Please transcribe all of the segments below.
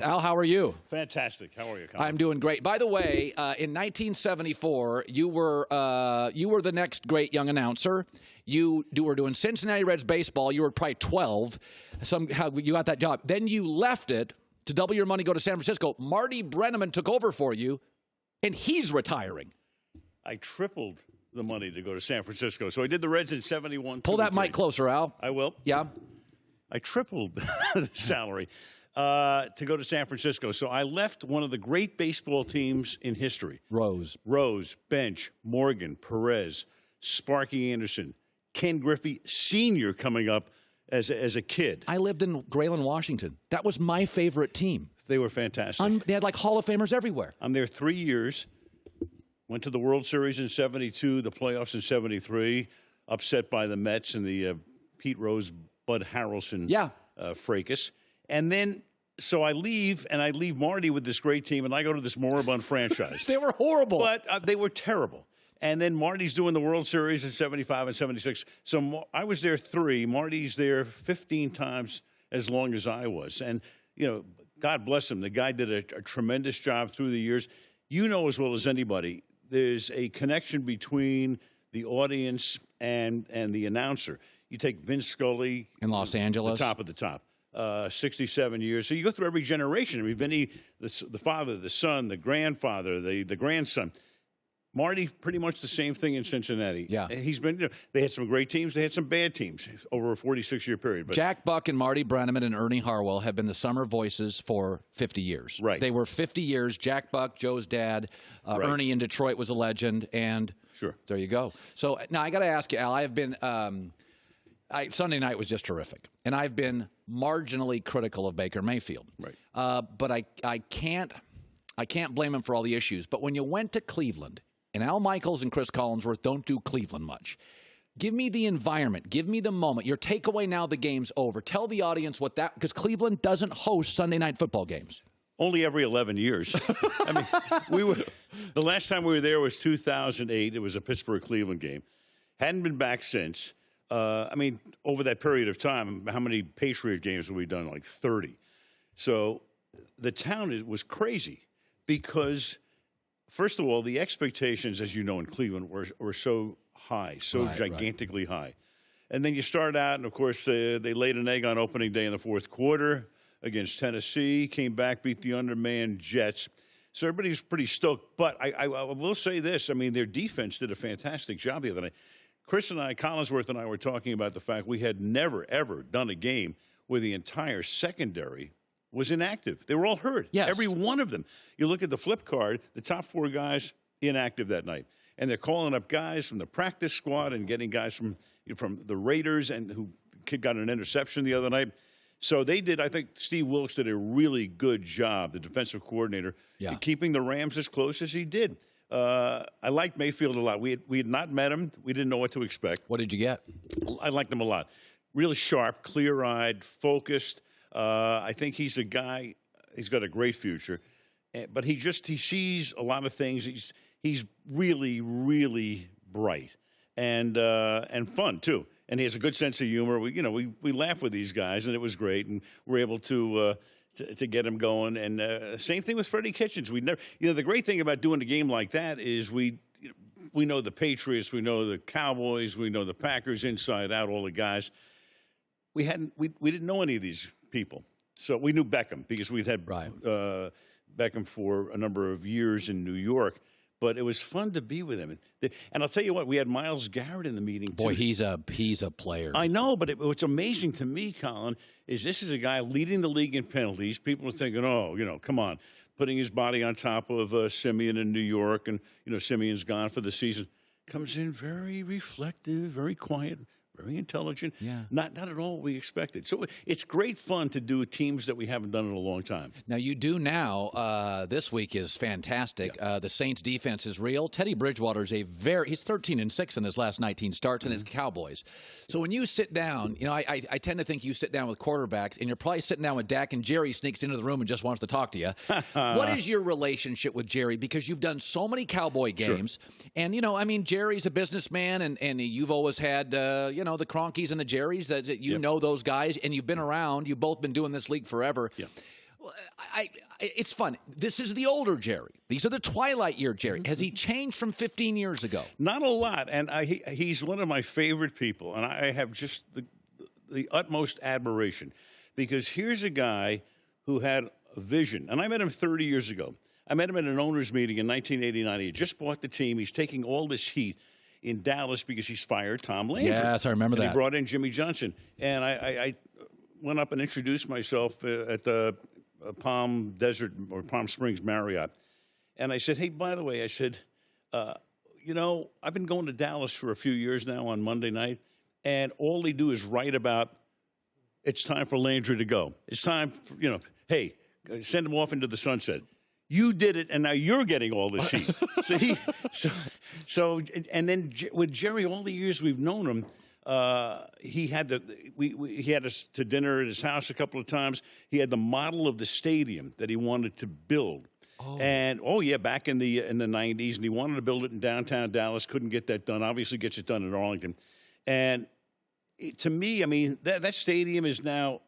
Al, how are you? Fantastic. How are you, Colin? I'm doing great. By the way, in 1974, you were the next great young announcer. You were doing Cincinnati Reds baseball. You were probably 12. Somehow you got that job. Then you left it to double your money, go to San Francisco. Marty Brennaman took over for you, and he's retiring. I tripled the money to go to San Francisco. So I did the Reds in 71. Pull that mic closer, Al. I will. Yeah. I tripled the salary to go to San Francisco. So I left one of the great baseball teams in history. Rose, Bench, Morgan, Perez, Sparky Anderson, Ken Griffey Sr. coming up as a kid. I lived in Grayland, Washington. That was my favorite team. They were fantastic. They had like Hall of Famers everywhere. I'm there 3 years. Went to the World Series in 72, the playoffs in 73, upset by the Mets and the Pete Rose, Bud Harrelson fracas. And then, so I leave, and I leave Marty with this great team, and I go to this moribund franchise. They were horrible. But they were terrible. And then Marty's doing the World Series in 75 and 76. So I was there 3. Marty's there 15 times as long as I was. And, you know, God bless him. The guy did a tremendous job through the years. You know as well as anybody, there's a connection between the audience and the announcer. You take Vince Scully. In Los Angeles. The top of the top. 67 years. So you go through every generation. I mean, Vinny, the father, the son, the grandfather, the grandson. Marty, pretty much the same thing in Cincinnati. Yeah. He's been, they had some great teams. They had some bad teams over a 46-year period. But Jack Buck and Marty Brennaman and Ernie Harwell have been the summer voices for 50 years. Right. They were 50 years. Jack Buck, Joe's dad. Right. Ernie in Detroit was a legend. And sure. There you go. So now I got to ask you, Al, I have been Sunday night was just terrific. And I've been marginally critical of Baker Mayfield. Right. But I can't blame him for all the issues. But when you went to Cleveland, and Al Michaels and Chris Collinsworth don't do Cleveland much. Give me the environment. Give me the moment. Your takeaway now the game's over. Tell the audience what that – because Cleveland doesn't host Sunday night football games. Only every 11 years. I mean, the last time we were there was 2008. It was a Pittsburgh-Cleveland game. Hadn't been back since. I mean, over that period of time, how many Patriot games have we done? Like 30. So the town was crazy because – first of all, the expectations, as you know, in Cleveland were so high, so gigantically high. And then you start out, and, of course, they laid an egg on opening day in the fourth quarter against Tennessee, came back, beat the undermanned Jets. So everybody's pretty stoked. But I will say this. I mean, their defense did a fantastic job the other night. Chris and I, Collinsworth and I, were talking about the fact we had never, ever done a game where the entire secondary was inactive. They were all hurt. Yes. Every one of them. You look at the flip card, the top 4 guys inactive that night. And they're calling up guys from the practice squad and getting guys from the Raiders and who got an interception the other night. So they did, I think Steve Wilkes did a really good job, the defensive coordinator, in keeping the Rams as close as he did. I liked Mayfield a lot. We had not met him. We didn't know what to expect. What did you get? I liked him a lot. Really sharp, clear-eyed, focused. I think he's a guy. He's got a great future, but he sees a lot of things. He's really, really bright and fun too. And he has a good sense of humor. We laugh with these guys, and it was great. And we're able to get him going. And same thing with Freddie Kitchens. We never, the great thing about doing a game like that is we know the Patriots, we know the Cowboys, we know the Packers inside out, all the guys. We didn't know any of these people. So we knew Beckham because we'd had Beckham for a number of years in New York. But it was fun to be with him. And I'll tell you what, we had Myles Garrett in the meeting, too. Boy, he's a player. I know, but what's amazing to me, Colin, is this is a guy leading the league in penalties. People are thinking, come on, putting his body on top of Simeon in New York, and, Simeon's gone for the season. Comes in very reflective, very quiet, very intelligent. Yeah. Not at all what we expected. So it's great fun to do teams that we haven't done in a long time. Now, you do now. This week is fantastic. Yeah. The Saints' defense is real. Teddy Bridgewater's he's 13-6 in his last 19 starts, and his Cowboys. So when you sit down, I tend to think you sit down with quarterbacks, and you're probably sitting down with Dak, and Jerry sneaks into the room and just wants to talk to you. What is your relationship with Jerry? Because you've done so many Cowboy games, and, Jerry's a businessman, and you've always had, the Cronkies and the Jerrys, that you know those guys, and you've been around. You've both been doing this league forever. Yeah. Well, it's fun. This is the older Jerry. These are the twilight year Jerry. Has he changed from 15 years ago? Not a lot, and he's one of my favorite people, and I have just the utmost admiration, because here's a guy who had a vision, and I met him 30 years ago. I met him at an owners meeting in 1989. He had just bought the team. He's taking all this heat in Dallas because he's fired Tom Landry. Yes, I remember that. He brought in Jimmy Johnson, and I went up and introduced myself at the Palm Desert or Palm Springs Marriott, and I said, "Hey, by the way," I said, "I've been going to Dallas for a few years now on Monday night, and all they do is write about it's time for Landry to go. It's time for, hey, send him off into the sunset. You did it, and now you're getting all this heat." And then with Jerry, all the years we've known him, he had he had us to dinner at his house a couple of times. He had the model of the stadium that he wanted to build. And back in the 90s, and he wanted to build it in downtown Dallas. Couldn't get that done. Obviously, gets it done in Arlington. And to me, I mean, that stadium is now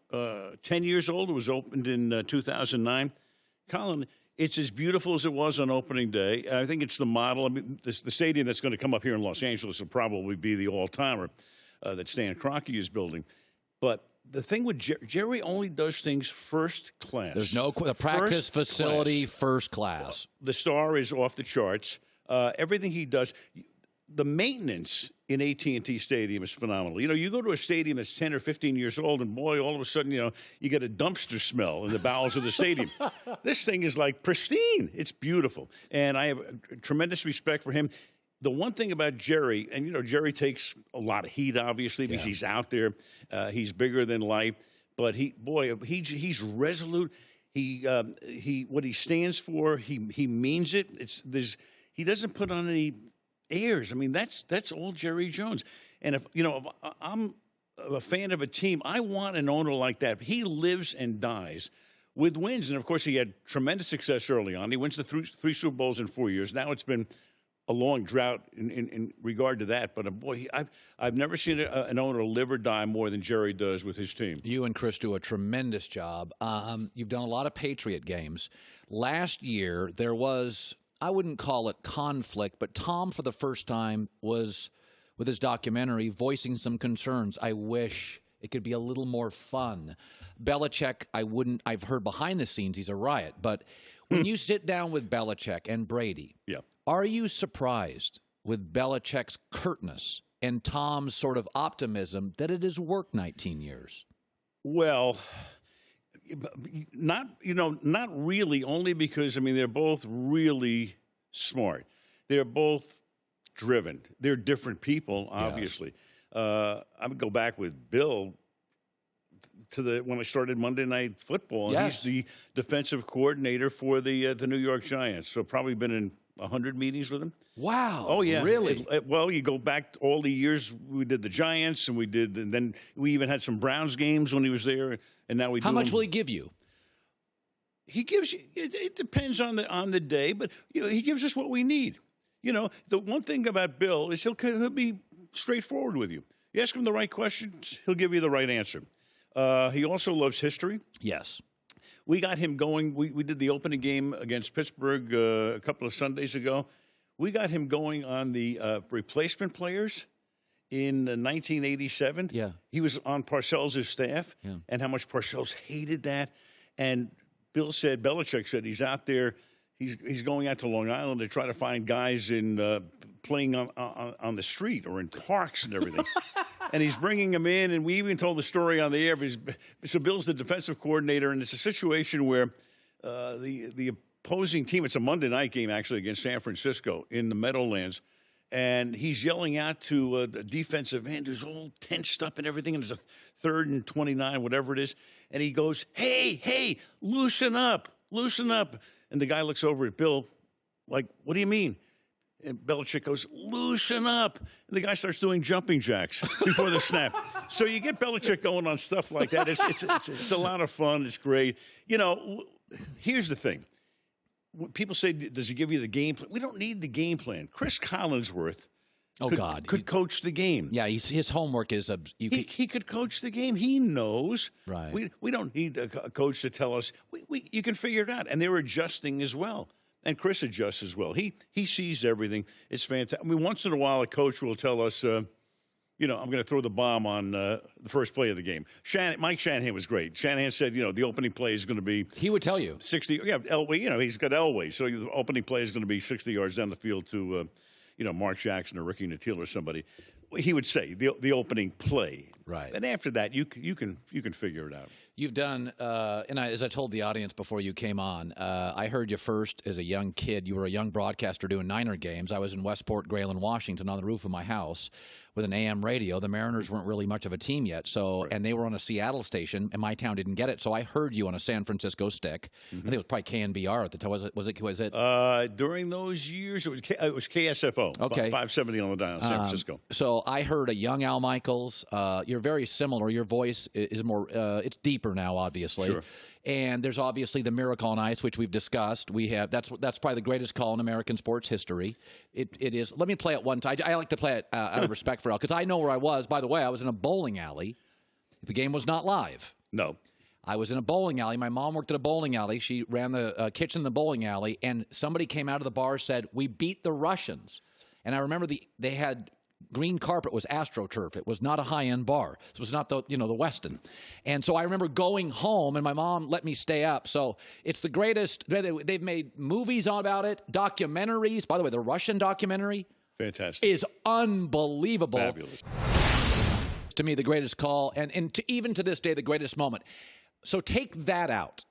10 years old. It was opened in 2009. Colin, it's as beautiful as it was on opening day. I think it's the model. I mean, the stadium that's going to come up here in Los Angeles will probably be the all-timer that Stan Kroenke is building. But the thing with Jerry only does things first class. There's no the practice facility first class. The star is off the charts. Everything he does. The maintenance in AT&T Stadium is phenomenal. You go to a stadium that's 10 or 15 years old, and boy, all of a sudden, you get a dumpster smell in the bowels of the stadium. This thing is like pristine. It's beautiful. And I have tremendous respect for him. The one thing about Jerry, and Jerry takes a lot of heat, obviously, because he's out there. He's bigger than life, but he's resolute. What he stands for, he means it. He doesn't put on any airs. I mean, that's all Jerry Jones. And if I'm a fan of a team, I want an owner like that. He lives and dies with wins. And of course, he had tremendous success early on. He wins the three Super Bowls in 4 years. Now it's been a long drought in regard to that. But boy, I've never seen an owner live or die more than Jerry does with his team. You and Chris do a tremendous job. You've done a lot of Patriot games. Last year, there was, I wouldn't call it conflict, but Tom, for the first time, was, with his documentary, voicing some concerns. I wish it could be a little more fun. Belichick, I've heard behind the scenes he's a riot. But when you sit down with Belichick and Brady, are you surprised with Belichick's curtness and Tom's sort of optimism that it has worked 19 years? Well, not really, only because, they're both really smart. They're both driven. They're different people, obviously. I would go back with Bill to when I started Monday Night Football. And he's the defensive coordinator for the New York Giants. So probably been in 100 meetings with him. Wow. Oh, yeah. Really? Well, you go back all the years we did the Giants, and then we even had some Browns games when he was there, and now we do. How much will he give you? He gives you, it depends on the day, but he gives us what we need. The one thing about Bill is he'll be straightforward with you. You ask him the right questions, he'll give you the right answer. He also loves history. Yes. We got him going. We did the opening game against Pittsburgh a couple of Sundays ago. We got him going on the replacement players in 1987. Yeah. He was on Parcells' staff, and how much Parcells hated that. And Belichick said he's out there. He's going out to Long Island to try to find guys in playing on the street or in parks and everything. And he's bringing them in, and we even told the story on the air. So Bill's the defensive coordinator, and it's a situation where the opposing team, it's a Monday night game actually against San Francisco in the Meadowlands, and he's yelling out to the defensive end who's all tensed up and everything, and there's a 3rd and 29, whatever it is, and he goes, hey, loosen up. And the guy looks over at Bill like, what do you mean? And Belichick goes, loosen up. And the guy starts doing jumping jacks before the snap. So you get Belichick going on stuff like that. It's a lot of fun. It's great. Here's the thing. When people say, does he give you the game plan? We don't need the game plan. Chris Collinsworth could coach the game. Yeah, his homework is he could coach the game. He knows. Right. We don't need a coach to tell us. You can figure it out, and they're adjusting as well. And Chris adjusts as well. He sees everything. It's fantastic. I mean, once in a while, a coach will tell us, I'm going to throw the bomb on the first play of the game. Mike Shanahan was great. Shanahan said, the opening play is going to be. He would tell you 60. Yeah, Elway. He's got Elway, so the opening play is going to be 60 yards down the field to, Mark Jackson or Ricky Nattiel or somebody. He would say the opening play. Right. And after that, you can figure it out. You've done, as I told the audience before you came on, I heard you first as a young kid. You were a young broadcaster doing Niner games. I was in Westport, Grayland, Washington, on the roof of my house with an AM radio. The Mariners weren't really much of a team yet, and they were on a Seattle station, and my town didn't get it. So I heard you on a San Francisco stick. I think it was probably KNBR at the time. Was it? During those years, it was KSFO. Okay, 570 on the dial, San Francisco. So I heard a young Al Michaels. You're very similar. Your voice is more. It's deeper now, obviously. Sure. And there's obviously the Miracle on Ice, which we've discussed. That's probably the greatest call in American sports history. It is. Let me play it one time. I like to play it out of respect for Al, because I know where I was. By the way, I was in a bowling alley. The game was not live. No. I was in a bowling alley. My mom worked at a bowling alley. She ran the kitchen in the bowling alley, and somebody came out of the bar and said, "We beat the Russians." And I remember they had green carpet, was AstroTurf. It was not a high-end bar. It was not the Westin. And so I remember going home, and my mom let me stay up. So it's the greatest. They've made movies about it, documentaries. By the way, the Russian documentary is unbelievable. Fabulous. To me, the greatest call, and even to this day, the greatest moment. So take that out.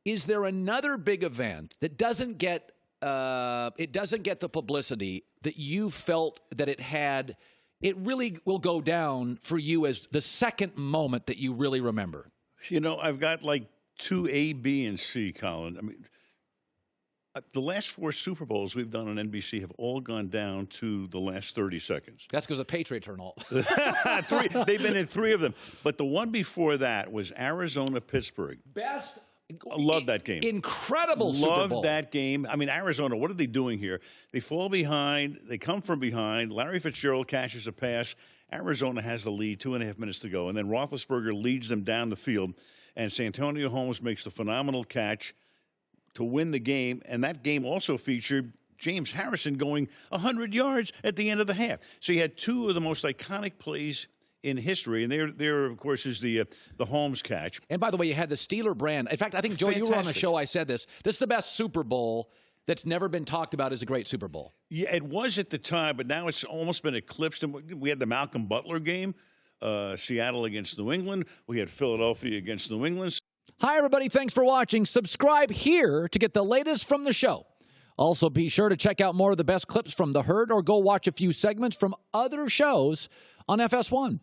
Is there another big event that doesn't get the publicity that you felt that it had? It really will go down for you as the second moment that you really remember. I've got like 2 A, B, and C, Colin. I mean, the last 4 Super Bowls we've done on NBC have all gone down to the last 30 seconds. That's because the Patriots are all. 3. They've been in 3 of them. But the one before that was Arizona-Pittsburgh. Best. I love that game. Incredible Super Bowl. Love that game. I mean, Arizona, what are they doing here? They fall behind. They come from behind. Larry Fitzgerald catches a pass. Arizona has the lead, 2.5 minutes to go. And then Roethlisberger leads them down the field. And Santonio Holmes makes the phenomenal catch to win the game. And that game also featured James Harrison going 100 yards at the end of the half. So you had 2 of the most iconic plays in history, and there of course is the Holmes catch. And by the way, you had the Steeler brand. In fact, I think, Joe, you were on the show. I said this. This is the best Super Bowl that's never been talked about as a great Super Bowl. Yeah, it was at the time, but now it's almost been eclipsed. And we had the Malcolm Butler game, Seattle against New England. We had Philadelphia against New England. Hi, everybody. Thanks for watching. Subscribe here to get the latest from the show. Also, be sure to check out more of the best clips from The Herd, or go watch a few segments from other shows on FS1.